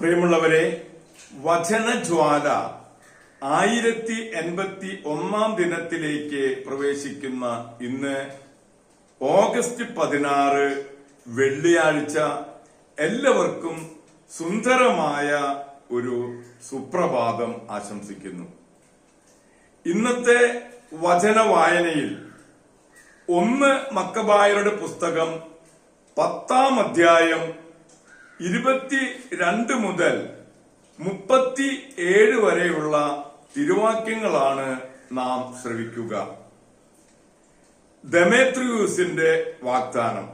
പ്രിയമുള്ളവരെ, വചനജ്വാല 1081 ദിനത്തിലേക്ക് പ്രവേശിക്കുന്ന ഇന്ന് ഓഗസ്റ്റ് 16 വെള്ളിയാഴ്ച എല്ലാവർക്കും സുന്ദരമായ ഒരു സുപ്രഭാതം ആശംസിക്കുന്നു. ഇന്നത്തെ വചന വായനയിൽ 1 മക്കബായരുടെ പുസ്തകം 10-ാം അധ്യായം 22 മുതൽ 37 വരെയുള്ള തിരുവാക്യങ്ങളാണ് നാം ശ്രവിക്കുക. ദെമേത്രിയൂസിന്റെ വാഗ്ദാനം.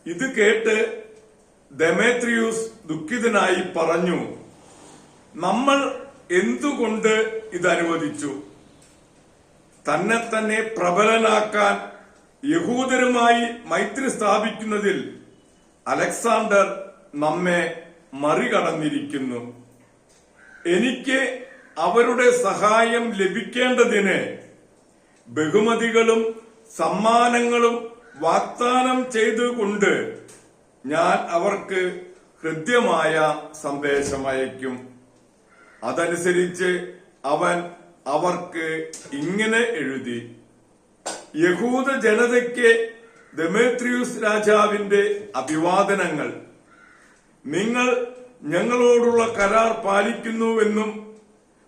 ഇത് കേട്ട് ദെമേത്രിയൂസ് ദുഃഖിതനായി പറഞ്ഞു, നമ്മൾ എന്തുകൊണ്ട് ഇതനുവദിച്ചു? തന്നെ പ്രബലനാക്കാൻ യഹൂദരുമായി മൈത്രി സ്ഥാപിക്കുന്നതിൽ അലക്സാണ്ടർ നമ്മെ മറികടന്നിരിക്കുന്നു. എനിക്ക് അവരുടെ സഹായം ലഭിക്കേണ്ടതിന് ബഹുമതികളും സമ്മാനങ്ങളും വാഗ്ദാനം ചെയ്തുകൊണ്ട് ഞാൻ അവർക്ക് ഹൃദ്യമായ സന്ദേശമയക്കും. അതനുസരിച്ച് അവൻ അവർക്ക് ഇങ്ങനെ എഴുതി: യഹൂദ ജനതയ്ക്ക് ദെമേത്രിയൂസ് രാജാവിന്റെ അഭിവാദനങ്ങൾ. നിങ്ങൾ ഞങ്ങളോടുള്ള കരാർ പാലിക്കുന്നുവെന്നും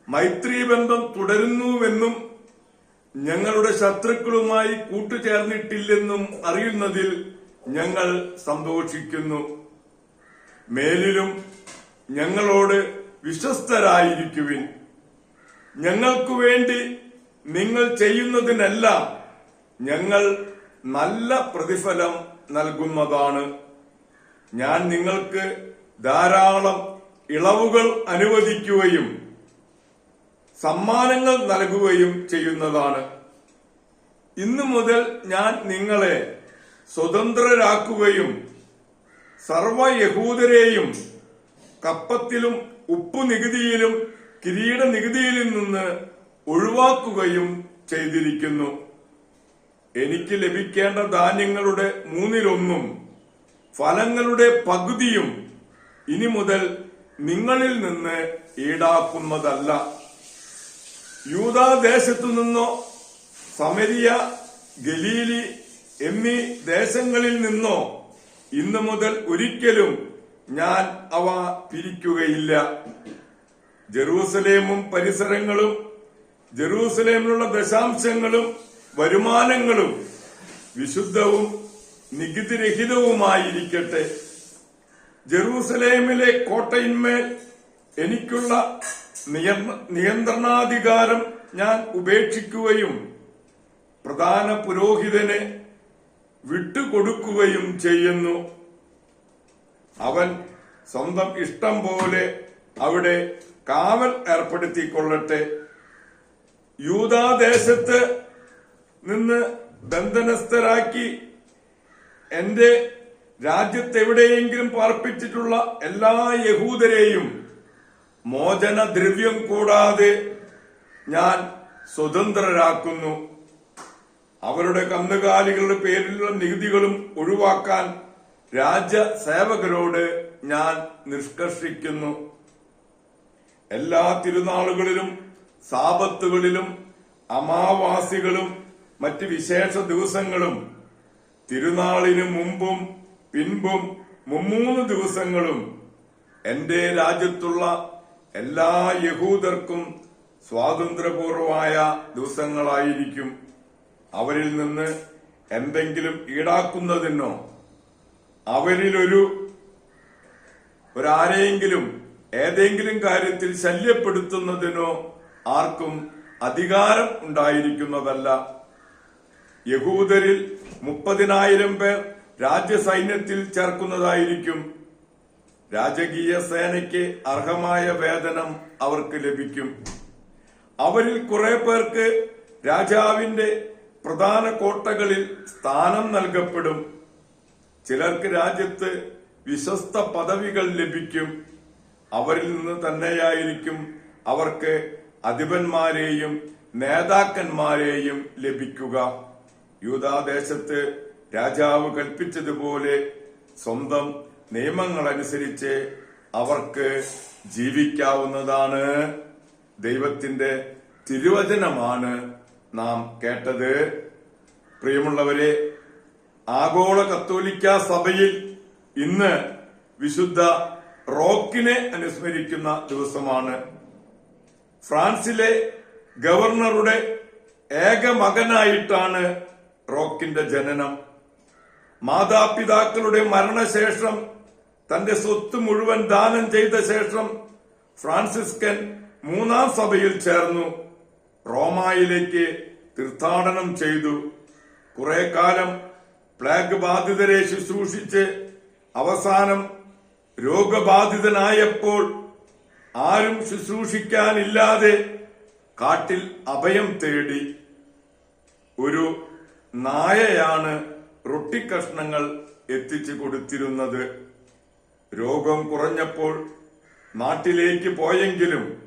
മൈത്രീബന്ധം തുടരുന്നുവെന്നും ഞങ്ങളുടെ ശത്രുക്കളുമായി കൂട്ടുചേർന്നിട്ടില്ലെന്നും അറിയുന്നതിൽ ഞങ്ങൾ സന്തോഷിക്കുന്നു. മേലിലും ഞങ്ങളോട് വിശ്വസ്തരായിരിക്കുവിൻ. ഞങ്ങൾക്കു വേണ്ടി നിങ്ങൾ ചെയ്യുന്നതിനെല്ലാം ഞങ്ങൾ നല്ല പ്രതിഫലം നൽകുന്നതാണ്. ഞാൻ നിങ്ങൾക്ക് ധാരാളം ഇളവുകൾ അനുവദിക്കുകയും സമ്മാനങ്ങൾ നൽകുകയും ചെയ്യുന്നതാണ്. ഇന്നു മുതൽ ഞാൻ നിങ്ങളെ സ്വതന്ത്രരാക്കുകയും സർവ യഹൂദരെയും കപ്പത്തിലും ഉപ്പുനികുതിയിലും കിരീട നികുതിയിലും നിന്ന് ഒഴിവാക്കുകയും ചെയ്തിരിക്കുന്നു. എനിക്ക് ലഭിക്കേണ്ട ധാന്യങ്ങളുടെ 1/3 ഫലങ്ങളുടെ പകുതിയും ഇനി മുതൽ നിങ്ങളിൽ നിന്ന് ഈടാക്കുന്നതല്ല. യൂദാദേശത്തു നിന്നോ സമരിയ, ഗലീലി എന്നീ ദേശങ്ങളിൽ നിന്നോ ഇന്നു മുതൽ ഒരിക്കലും ഞാൻ അവ പിരിക്കുകയില്ല. ജെറൂസലേമും പരിസരങ്ങളും ജെറൂസലേമിലുള്ള ദശാംശങ്ങളും വരുമാനങ്ങളും വിശുദ്ധവും നികുതിരഹിതവുമായിരിക്കട്ടെ. ജെറൂസലേമിലെ കോട്ടയിന്മേൽ എനിക്കുള്ള നിയന്ത്രണാധികാരം ഞാൻ ഉപേക്ഷിക്കുകയും പ്രധാന പുരോഹിതനെ വിട്ടുകൊടുക്കുകയും ചെയ്യുന്നു. അവൻ സ്വന്തം ഇഷ്ടം പോലെ അവിടെ കാവൽ ഏർപ്പെടുത്തിക്കൊള്ളട്ടെ. യൂദാദേശത്ത് നിന്ന് ബന്ധനസ്ഥരാക്കി എന്റെ രാജ്യത്തെവിടെയെങ്കിലും പാർപ്പിച്ചിട്ടുള്ള എല്ലാ യഹൂദരെയും മോചനദ്രവ്യം കൂടാതെ ഞാൻ സ്വതന്ത്രരാക്കുന്നു. അവരുടെ കന്നുകാലികളുടെ പേരിലുള്ള നികുതികളും ഒഴിവാക്കാൻ രാജ്യസേവകരോട് ഞാൻ നിഷ്കർഷിക്കുന്നു. എല്ലാ തിരുനാളുകളിലും സാബത്തുകളിലും അമാവാസികളും മറ്റ് വിശേഷ ദിവസങ്ങളും തിരുനാളിന് മുമ്പും പിൻപും 3 ദിവസങ്ങളും എന്റെ രാജ്യത്തുള്ള എല്ലാ യഹൂദർക്കും സ്വാതന്ത്ര്യപൂർവമായ ദിവസങ്ങളായിരിക്കും. അവരിൽ നിന്ന് എന്തെങ്കിലും ഈടാക്കുന്നതിനോ ഒരാരെയെങ്കിലും ഏതെങ്കിലും കാര്യത്തിൽ ശല്യപ്പെടുത്തുന്നതിനോ ആർക്കും അധികാരം ഉണ്ടായിരിക്കുന്നതല്ല. യഹൂദരിൽ 30,000 പേർ രാജ്യസൈന്യത്തിൽ ചേർക്കുന്നതായിരിക്കും. രാജകീയ സേനയ്ക്ക് അർഹമായ വേതനം അവർക്ക് ലഭിക്കും. അവരിൽ കുറെ പേർക്ക് രാജാവിന്റെ പ്രധാന കോട്ടകളിൽ സ്ഥാനം നൽകപ്പെടും. ചിലർക്ക് രാജ്യത്ത് വിശ്വസ്ത പദവികൾ ലഭിക്കും. അവരിൽ നിന്ന് തന്നെയായിരിക്കും അവർക്ക് അധിപന്മാരെയും നേതാക്കന്മാരെയും ലഭിക്കുക. യൂദാദേശത്ത് രാജാവ് കൽപ്പിച്ചതുപോലെ സ്വന്തം നിയമങ്ങളനുസരിച്ച് അവർക്ക് ജീവിക്കാവുന്നതാണ്. ദൈവത്തിന്റെ തിരുവചനമാണ് നാം കേട്ടത്. പ്രിയമുള്ളവരെ, ആഗോള കത്തോലിക്ക സഭയിൽ ഇന്ന് വിശുദ്ധ റോക്കിനെ അനുസ്മരിക്കുന്ന ദിവസമാണ്. ഫ്രാൻസിലെ ഗവർണറുടെ ഏക മകനായിട്ടാണ് റോക്കിന്റെ ജനനം. മാതാപിതാക്കളുടെ മരണശേഷം തന്റെ സ്വത്ത് മുഴുവൻ ദാനം ചെയ്ത ശേഷം ഫ്രാൻസിസ്കൻ മൂന്നാം സഭയിൽ ചേർന്നു. റോമായിലേക്ക് തീർത്ഥാടനം ചെയ്തു. കുറെ കാലം പ്ലേഗ് ബാധിതരെ ശുശ്രൂഷിച്ച് അവസാനം രോഗബാധിതനായപ്പോൾ ആരും ശുശ്രൂഷിക്കാനില്ലാതെ കാട്ടിൽ അഭയം തേടി. ഒരു നായയാണ് റൊട്ടിക്കഷ്ണങ്ങൾ എത്തിച്ചു കൊടുത്തിരുന്നത്. രോഗം കുറഞ്ഞപ്പോൾ നാട്ടിലേക്ക് പോയെങ്കിലും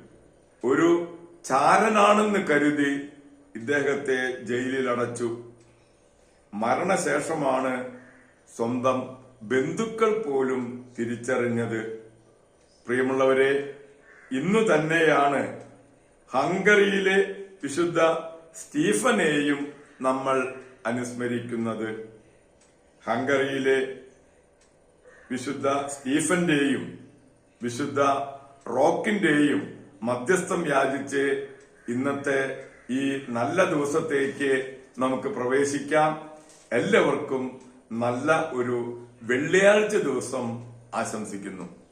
ഒരു ചാരനാണെന്ന് കരുതി ഇദ്ദേഹത്തെ ജയിലിൽ അടച്ചു. മരണശേഷമാണ് സ്വന്തം ബന്ധുക്കൾ പോലും തിരിച്ചറിഞ്ഞത്. പ്രിയമുള്ളവരെ, ഇന്നു തന്നെയാണ് ഹംഗറിയിലെ വിശുദ്ധ സ്റ്റീഫനെയും നമ്മൾ അനുസ്മരിക്കുന്നത്. ഹംഗറിയിലെ വിശുദ്ധ സ്റ്റീഫന്റെയും വിശുദ്ധ റോക്കിന്റെയും മധ്യസ്ഥം യാചിച്ച് ഇന്നത്തെ ഈ നല്ല ദിവസത്തേക്ക് നമുക്ക് പ്രവേശിക്കാം. എല്ലാവർക്കും നല്ല ഒരു വെള്ളിയാഴ്ച ദിവസം ആശംസിക്കുന്നു.